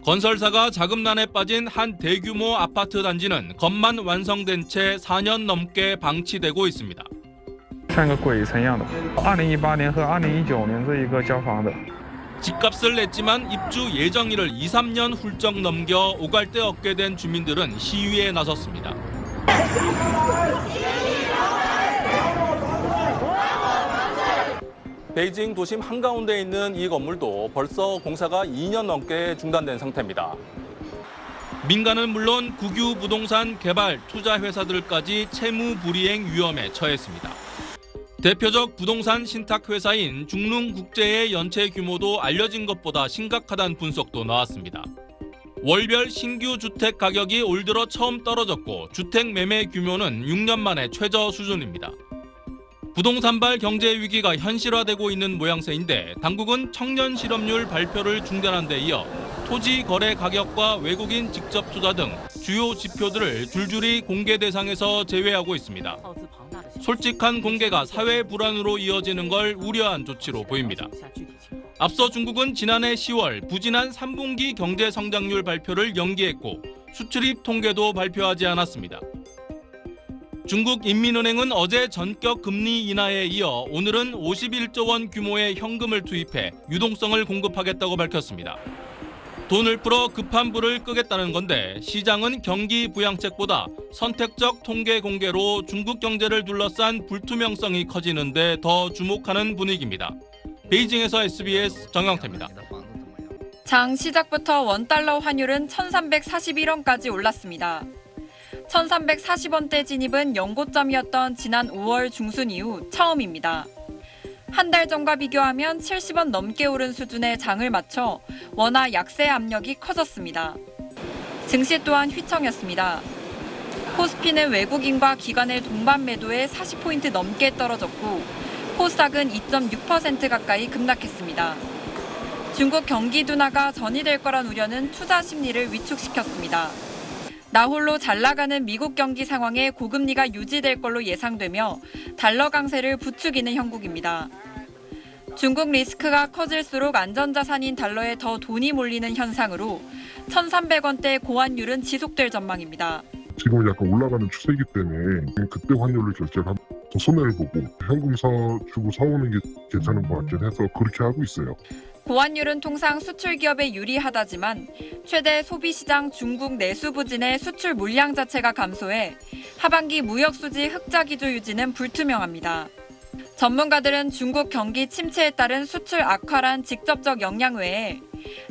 건설사가 자금난에 빠진 한 대규모 아파트 단지는 건만 완성된 채 4년 넘게 방치되고 있습니다. 像个鬼城一样的。2018年和2019年这一个交房的。 집값을 냈지만 입주 예정일을 2, 3년 훌쩍 넘겨 오갈 데 없게 된 주민들은 시위에 나섰습니다. 베이징 도심 한가운데 있는 이 건물도 벌써 공사가 2년 넘게 중단된 상태입니다. 민간은 물론 국유 부동산 개발 투자 회사들까지 채무 불이행 위험에 처했습니다. 대표적 부동산 신탁 회사인 중룽국제의 연체 규모도 알려진 것보다 심각하다는 분석도 나왔습니다. 월별 신규 주택 가격이 올 들어 처음 떨어졌고 주택 매매 규모는 6년 만에 최저 수준입니다. 부동산발 경제 위기가 현실화되고 있는 모양새인데 당국은 청년 실업률 발표를 중단한 데 이어 토지 거래 가격과 외국인 직접 투자 등 주요 지표들을 줄줄이 공개 대상에서 제외하고 있습니다. 솔직한 공개가 사회 불안으로 이어지는 걸 우려한 조치로 보입니다. 앞서 중국은 지난해 10월 부진한 3분기 경제 성장률 발표를 연기했고 수출입 통계도 발표하지 않았습니다. 중국 인민은행은 어제 전격 금리 인하에 이어 오늘은 51조 원 규모의 현금을 투입해 유동성을 공급하겠다고 밝혔습니다. 돈을 풀어 급한 불을 끄겠다는 건데 시장은 경기 부양책보다 선택적 통계 공개로 중국 경제를 둘러싼 불투명성이 커지는데 더 주목하는 분위기입니다. 베이징에서 SBS 정영태입니다. 장 시작부터 원달러 환율은 1341원까지 올랐습니다. 1340원대 진입은 연고점이었던 지난 5월 중순 이후 처음입니다. 한 달 전과 비교하면 70원 넘게 오른 수준의 장을 맞춰 원화 약세 압력이 커졌습니다. 증시 또한 휘청였습니다. 코스피는 외국인과 기관의 동반 매도에 40포인트 넘게 떨어졌고 코스닥은 2.6% 가까이 급락했습니다. 중국 경기 둔화가 전이될 거란 우려는 투자 심리를 위축시켰습니다. 나홀로 잘 나가는 미국 경기 상황에 고금리가 유지될 걸로 예상되며 달러 강세를 부추기는 형국입니다. 중국 리스크가 커질수록 안전자산인 달러에 더 돈이 몰리는 현상으로 1,300원대 고환율은 지속될 전망입니다. 지금 약간 올라가는 추세이기 때문에 그때 환율을 결제를 하면 더 손해를 보고 현금 주고 사오는 게 괜찮은 것 같긴 해서 그렇게 하고 있어요. 고환율은 통상 수출 기업에 유리하다지만 최대 소비시장 중국 내수 부진의 수출 물량 자체가 감소해 하반기 무역 수지 흑자 기조 유지는 불투명합니다. 전문가들은 중국 경기 침체에 따른 수출 악화란 직접적 영향 외에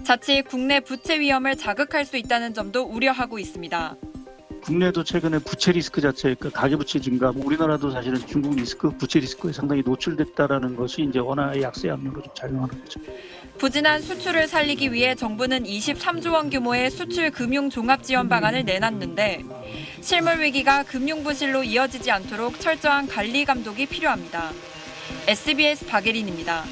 자칫 국내 부채 위험을 자극할 수 있다는 점도 우려하고 있습니다. 국내도 최근에 부채 리스크 자체, 가계부채 증가, 우리나라도 사실은 중국 리스크, 부채 리스크에 상당히 노출됐다라는 것이 이제 원화의 약세 압력으로 좀 작용하는 거죠. 부진한 수출을 살리기 위해 정부는 23조 원 규모의 수출 금융 종합 지원 방안을 내놨는데 실물 위기가 금융 부실로 이어지지 않도록 철저한 관리 감독이 필요합니다. SBS 박예린입니다.